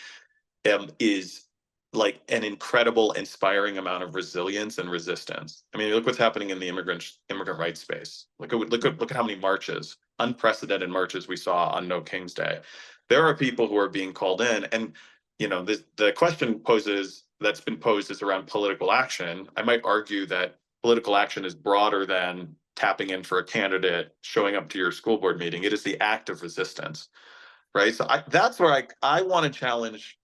is like an incredible, inspiring amount of resilience and resistance. I mean, look what's happening in the immigrant rights space. Look at how many marches, unprecedented marches we saw on No King's Day. There are people who are being called in, and the question that's been posed is around political action. I might argue that political action is broader than tapping in for a candidate, showing up to your school board meeting. It is the act of resistance, right? So that's where I want to challenge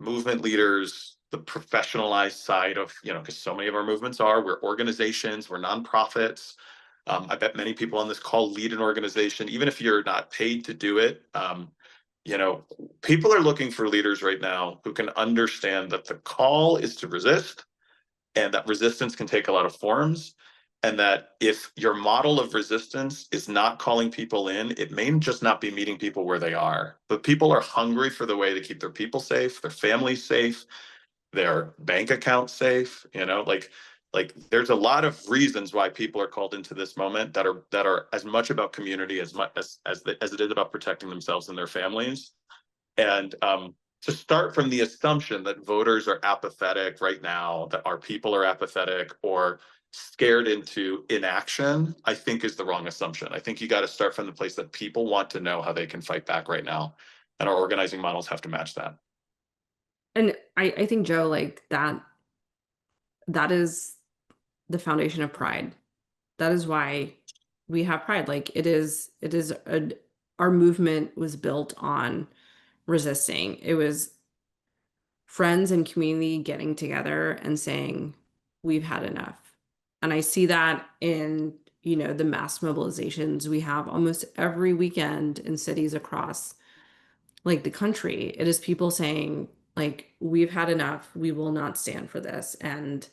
movement leaders, the professionalized side of, because so many of our movements we're organizations, we're nonprofits. I bet many people on this call lead an organization, even if you're not paid to do it. People are looking for leaders right now who can understand that the call is to resist and that resistance can take a lot of forms. And that if your model of resistance is not calling people in, it may just not be meeting people where they are. But people are hungry for the way to keep their people safe, their families safe, their bank accounts safe. Like there's a lot of reasons why people are called into this moment that are as much about community as much as it is about protecting themselves and their families. And to start from the assumption that voters are apathetic right now, that our people are apathetic or scared into inaction, I think is the wrong assumption. I think you got to start from the place that people want to know how they can fight back right now. And our organizing models have to match that. And I think, Joe, like that is the foundation of pride. That is why we have pride. Like our movement was built on resisting. It was friends and community getting together and saying, we've had enough. And I see that in, the mass mobilizations we have almost every weekend in cities across like the country. It is people saying, like, we've had enough. We will not stand for this. And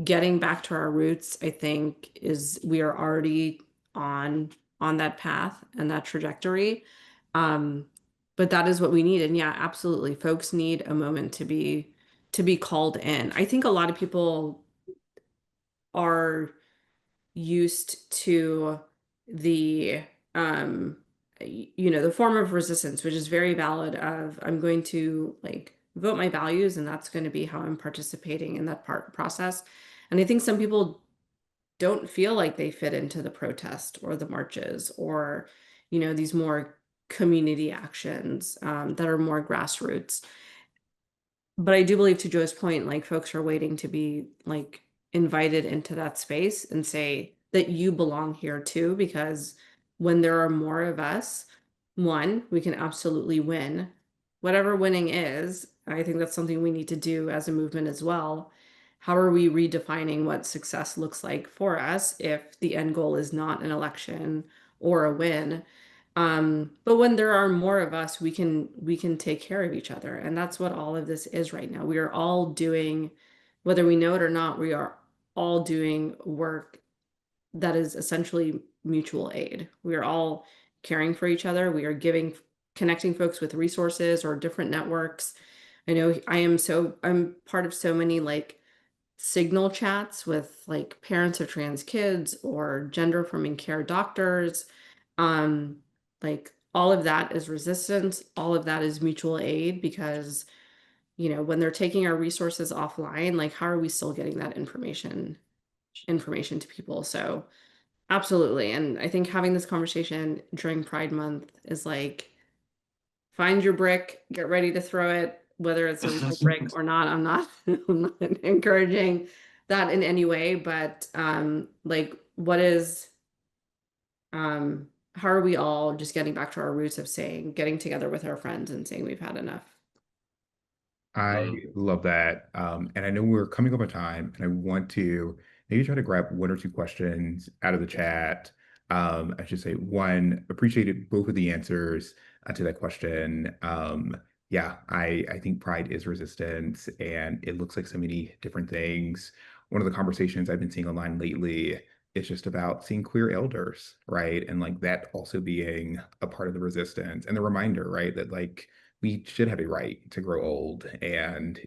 getting back to our roots, I think, is we are already on that path and that trajectory. Um, but that is what we need. And yeah, absolutely. Folks need a moment to be called in. I think a lot of people are used to the the form of resistance, which is very valid of I'm going to like vote my values and that's going to be how I'm participating in that process. And I think some people don't feel like they fit into the protest or the marches or these more community actions that are more grassroots. But I do believe, to Joe's point, like folks are waiting to be like invited into that space and say that you belong here too, because when there are more of us, one, we can absolutely win. Whatever winning is, I think that's something we need to do as a movement as well. How are we redefining what success looks like for us if the end goal is not an election or a win? But when there are more of us, we can take care of each other. And that's what all of this is right now. We are all doing, whether we know it or not, we are all doing work that is essentially mutual aid. We are all caring for each other. We are connecting folks with resources or different networks. I know I'm part of so many like signal chats with like parents of trans kids or gender affirming care doctors. Um, like all of that is resistance, all of that is mutual aid because, when they're taking our resources offline, like how are we still getting that information to people? So absolutely. And I think having this conversation during Pride Month is like find your brick, get ready to throw it, whether it's a real brick or not. I'm not encouraging that in any way, but like how are we all just getting back to our roots of saying, getting together with our friends and saying we've had enough? I love that. And I know we're coming up on time, and I want to maybe try to grab one or two questions out of the chat. I should say, one, appreciated both of the answers to that question. Yeah, I think pride is resistance, and it looks like so many different things. One of the conversations I've been seeing online lately is just about seeing queer elders, right? And like that also being a part of the resistance and the reminder, right, that like we should have a right to grow old and,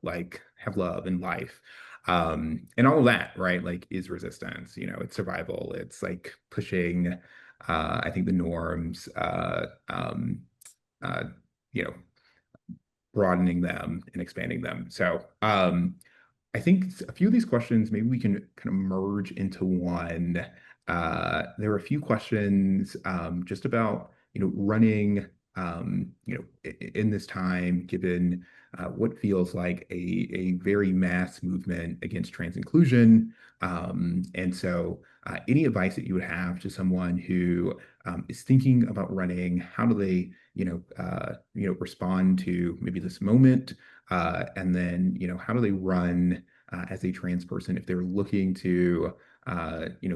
like have love and life. And all of that, right, like is resistance, it's survival. It's like pushing, I think the norms, uh, you know, broadening them and expanding them. So, I think a few of these questions maybe we can kind of merge into one. There were a few questions just about running in this time, given what feels like a very mass movement against trans inclusion. And so, any advice that you would have to someone who is thinking about running, how do they respond to maybe this moment? And then, how do they run as a trans person if they're looking to,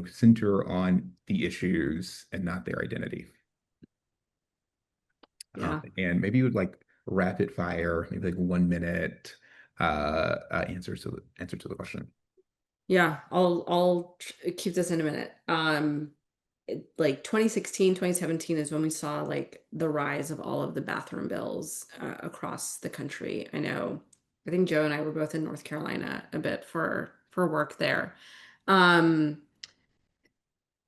center on the issues and not their identity? Yeah. And maybe you would like rapid fire, maybe like 1 minute answer to the question. Yeah, I'll keep this in a minute. Like 2016, 2017 is when we saw like the rise of all of the bathroom bills across the country. I think Joe and I were both in North Carolina a bit for work there. Um,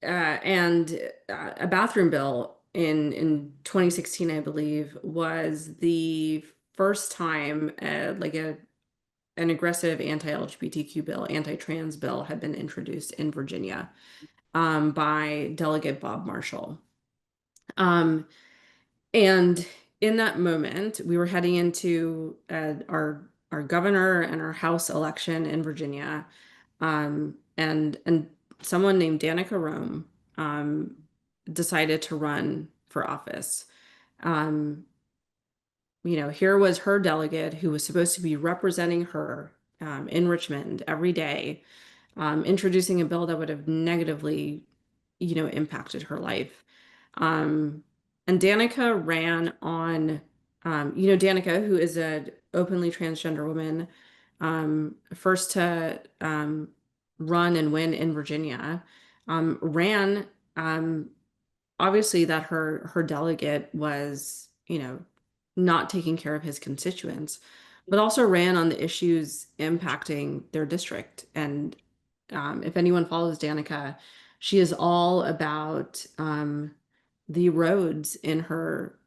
and a bathroom bill in 2016, I believe, was the first time like an aggressive anti-LGBTQ bill, anti-trans bill had been introduced in Virginia by Delegate Bob Marshall. Um, and in that moment, we were heading into our governor and our House election in Virginia, and someone named Danica Rome um, decided to run for office. Um, here was her delegate who was supposed to be representing her in Richmond every day, introducing a bill that would have negatively, impacted her life. Um, and Danica ran on, Danica, who is a openly transgender woman, first to run and win in Virginia, ran obviously that her delegate was, not taking care of his constituents, but also ran on the issues impacting their district. And if anyone follows Danica, she is all about the roads in her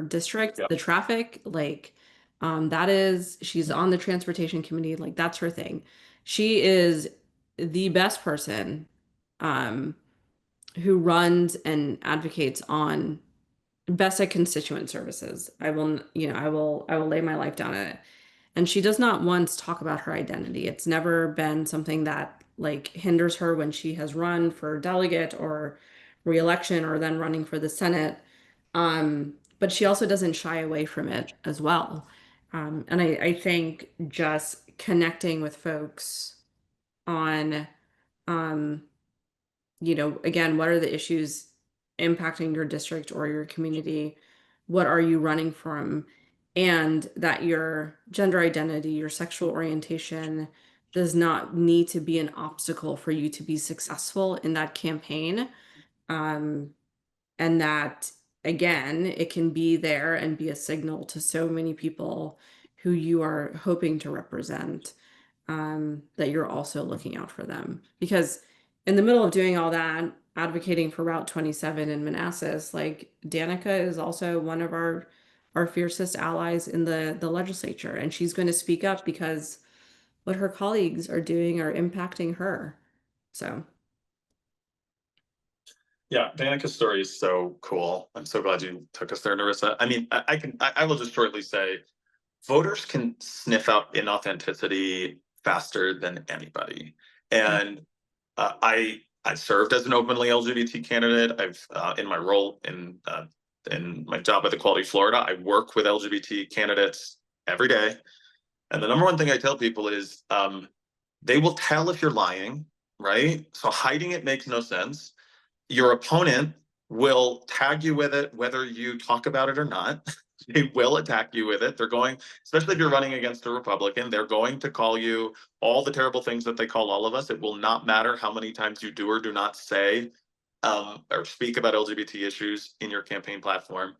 district, Yep. the traffic, like she's on the transportation committee, like that's her thing. She is the best person um who runs and advocates on best at constituent services. I will lay my life down at it. And she does not once talk about her identity. It's never been something that like hinders her when she has run for delegate or reelection or then running for the Senate. But she also doesn't shy away from it as well. And I think just connecting with folks on um, again, what are the issues impacting your district or your community? What are you running from? And that your gender identity, your sexual orientation does not need to be an obstacle for you to be successful in that campaign. Um, and that, again, it can be there and be a signal to so many people who you are hoping to represent, that you're also looking out for them. Because in the middle of doing all that, advocating for Route 27 in Manassas, like Danica is also one of our fiercest allies in the legislature, and she's going to speak up because what her colleagues are doing are impacting her. So Yeah, Danica's story is so cool. I'm so glad you took us there, Narissa. I mean, I will just shortly say, voters can sniff out inauthenticity faster than anybody. And I served as an openly LGBT candidate. I've in my role in my job at Equality Florida, I work with LGBT candidates every day. And the number one thing I tell people is they will tell if you're lying, right? So hiding it makes no sense. Your opponent will tag you with it, whether you talk about it or not. They will attack you with it. They're going, especially if you're running against a Republican, they're going to call you all the terrible things that they call all of us. It will not matter how many times you do or do not say or speak about LGBT issues in your campaign platform.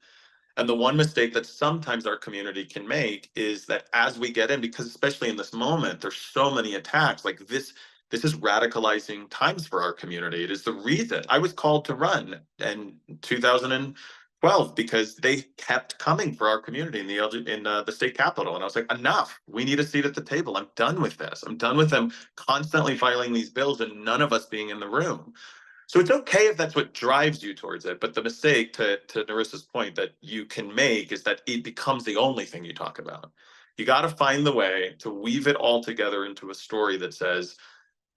And the one mistake that sometimes our community can make is that as we get in, because especially in this moment, there's so many attacks, like this is radicalizing times for our community. It is the reason I was called to run in 2012 because they kept coming for our community in the state capitol, and I was like, enough. We need a seat at the table. I'm done with this. I'm done with them constantly filing these bills and none of us being in the room. So it's okay if that's what drives you towards it, but the mistake, to Narissa's point, that you can make is that it becomes the only thing you talk about. You got to find the way to weave it all together into a story that says,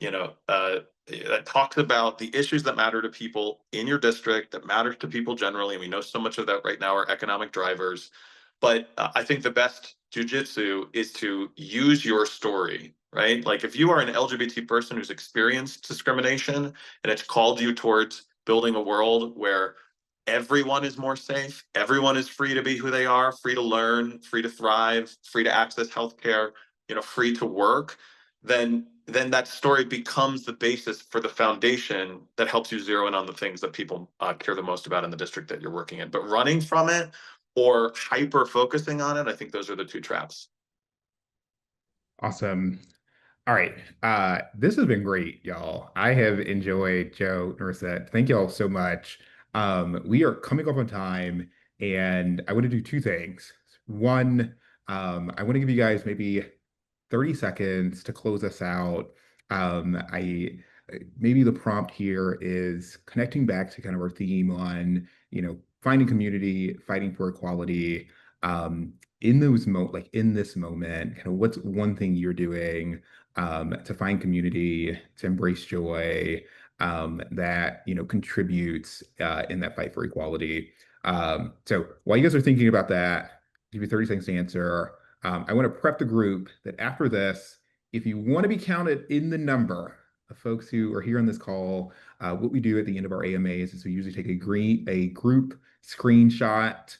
that talks about the issues that matter to people in your district, that matters to people generally. And we know so much of that right now are economic drivers. But I think the best jujitsu is to use your story, right? Like if you are an LGBT person who's experienced discrimination and it's called you towards building a world where everyone is more safe, everyone is free to be who they are, free to learn, free to thrive, free to access healthcare, free to work, then that story becomes the basis for the foundation that helps you zero in on the things that people care the most about in the district that you're working in. But running from it or hyper focusing on it, I think those are the two traps. Awesome. All right. This has been great, y'all. I have enjoyed Joe, Narissa. Thank y'all so much. We are coming up on time, and I want to do two things. One, I want to give you guys maybe 30 seconds to close us out. I maybe the prompt here is connecting back to kind of our theme on, finding community, fighting for equality. In in this moment, kind of what's one thing you're doing to find community, to embrace joy, that contributes in that fight for equality. So while you guys are thinking about that, give you 30 seconds to answer. I want to prep the group that after this, if you want to be counted in the number of folks who are here on this call, what we do at the end of our AMAs is we usually take a group screenshot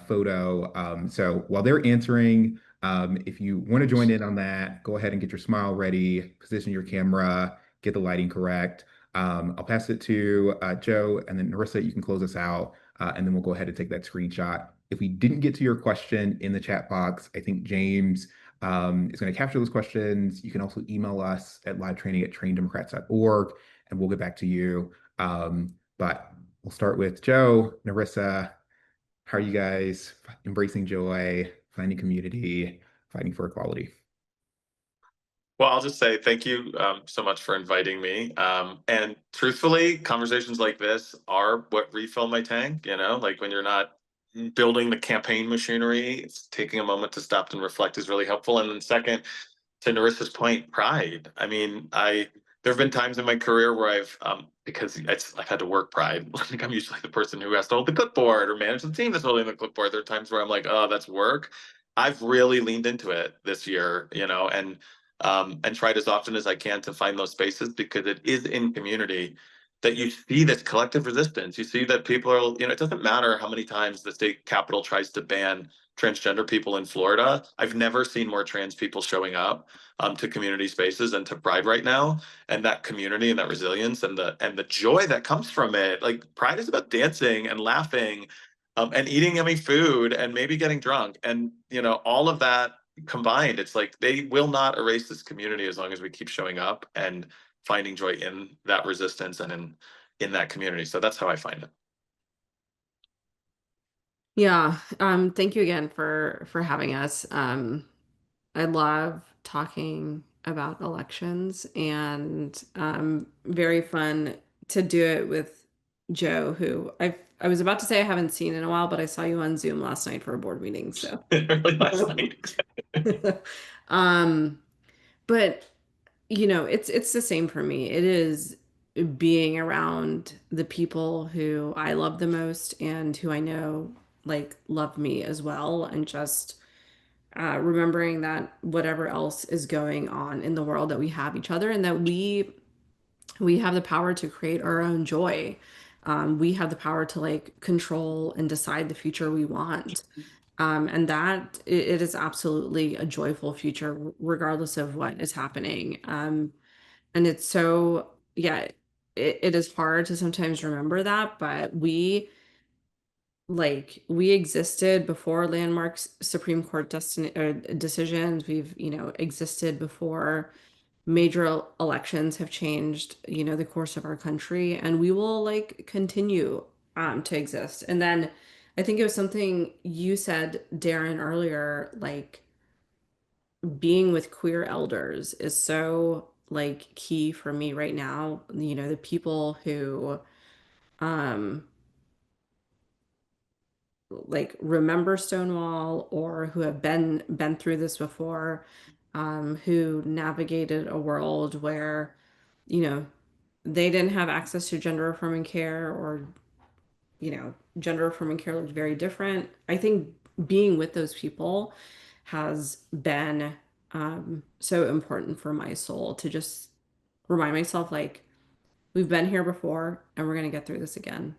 photo. So while they're answering, if you want to join in on that, go ahead and get your smile ready, position your camera, get the lighting correct. I'll pass it to Joe, and then Narissa, you can close us out, and then we'll go ahead and take that screenshot. If we didn't get to your question in the chat box, I think James is going to capture those questions. You can also email us at livetraining@traindemocrats.org, and we'll get back to you. But we'll start with Joe, Narissa. How are you guys embracing joy, finding community, fighting for equality? Well, I'll just say thank you so much for inviting me. And truthfully, conversations like this are what refill my tank. Like when you're not building the campaign machinery, it's taking a moment to stop and reflect is really helpful. And then second, to Narissa's point, pride. I mean, there have been times in my career where because I've had to work pride. Like I'm usually the person who has to hold the clipboard or manage the team that's holding the clipboard. There are times where I'm like, oh, that's work. I've really leaned into it this year, and tried as often as I can to find those spaces because it is in community that you see this collective resistance. You see that people are, it doesn't matter how many times the state capitol tries to ban transgender people in Florida. I've never seen more trans people showing up to community spaces and to Pride right now. And that community and that resilience and the joy that comes from it. Like Pride is about dancing and laughing and eating yummy food and maybe getting drunk. And all of that combined, it's like they will not erase this community as long as we keep showing up and finding joy in that resistance and in that community. So that's how I find it. Yeah. Thank you again for having us. I love talking about elections and very fun to do it with Joe, who I was about to say I haven't seen in a while, but I saw you on Zoom last night for a board meeting. So Last night. um but it's the same for me. It is being around the people who I love the most and who I know like love me as well, and just remembering that whatever else is going on in the world, that we have each other, and that we have the power to create our own joy. We have the power to like control and decide the future we want. And that it is absolutely a joyful future, regardless of what is happening. And it's so, yeah, it is hard to sometimes remember that, but we existed before landmark Supreme Court decisions. We've, existed before major elections have changed, the course of our country, and we will like continue to exist. And then I think it was something you said, Darren, earlier, like being with queer elders is so like key for me right now. The people who um like remember Stonewall, or who have been through this before, who navigated a world where, you know, they didn't have access to gender affirming care, or, gender affirming care looked very different. I think being with those people has been so important for my soul, to just remind myself like we've been here before and we're gonna get through this again.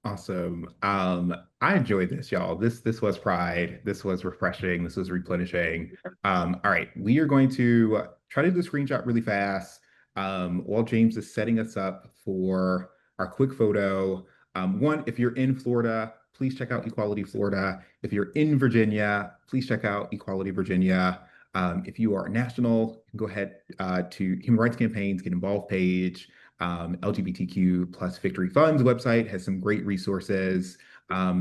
Awesome. I enjoyed this, y'all. This was Pride. This was refreshing. This was replenishing. All right, we are going to try to do the screenshot really fast. While James is setting us up for our quick photo. One, if you're in Florida, please check out Equality Florida. If you're in Virginia, please check out Equality Virginia. If you are national, go ahead to Human Rights Campaign's Get Involved page. LGBTQ plus Victory Fund's website has some great resources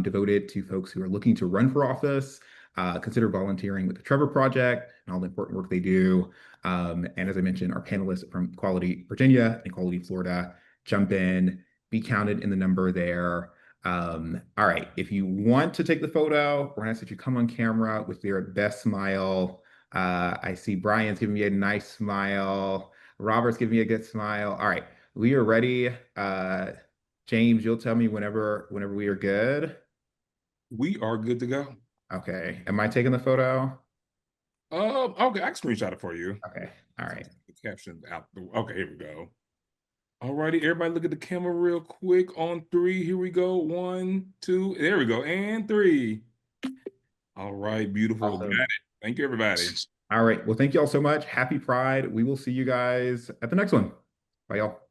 devoted to folks who are looking to run for office. Consider volunteering with the Trevor Project and all the important work they do. And as I mentioned, our panelists from Equality Virginia and Equality Florida, jump in, be counted in the number there. All right, if you want to take the photo, we're gonna ask that you come on camera with your best smile. I see Brian's giving me a nice smile. Robert's giving me a good smile. All right, we are ready. James, you'll tell me whenever we are good. We are good to go. Okay. Am I taking the photo? Okay, I can screenshot it for you. Okay. All right. The caption out. Okay, here we go. All righty, everybody look at the camera real quick on 3. Here we go. 1, 2, there we go. And 3. All right, beautiful. Awesome. Got it. Thank you, everybody. All right. Well, thank you all so much. Happy Pride. We will see you guys at the next one. Bye, y'all.